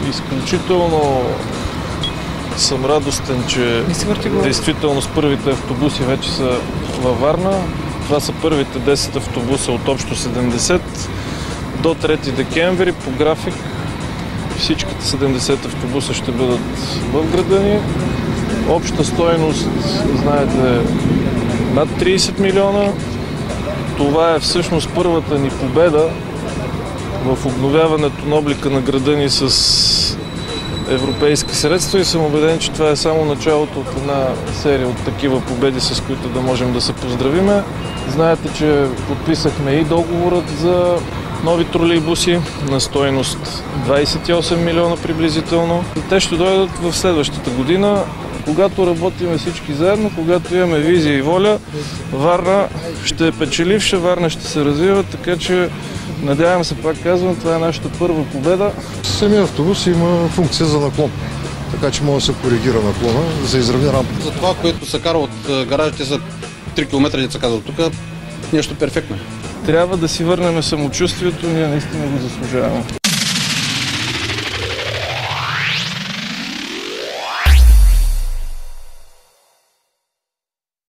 Изключително съм радостен, че действително с първите автобуси вече са във Варна. Това са първите 10 автобуса от общо 70 до 3 декември по график. Всичките 70 автобуса ще бъдат в града ни. Обща стойност, знаете, над 30 милиона. Това е всъщност първата ни победа в обновяването на облика на града ни с европейски средства и съм убеден, че това е само началото от една серия от такива победи, с които да можем да се поздравиме. Знаете, че подписахме и договорът за нови тролейбуси на стойност 28 милиона приблизително. Те ще дойдат в следващата година. Когато работим всички заедно, когато имаме визия и воля, Варна ще е печеливша, Варна ще се развива, така че надявам се, пак казвам, това е нашата първа победа. Самият автобус има функция за наклон, така че може да се коригира наклона, за изравни рампата. За това, което се кара от гаражите за 3 км, деца казва тук, нещо перфектно. Трябва да си върнем самочувствието, ние наистина го заслужаваме.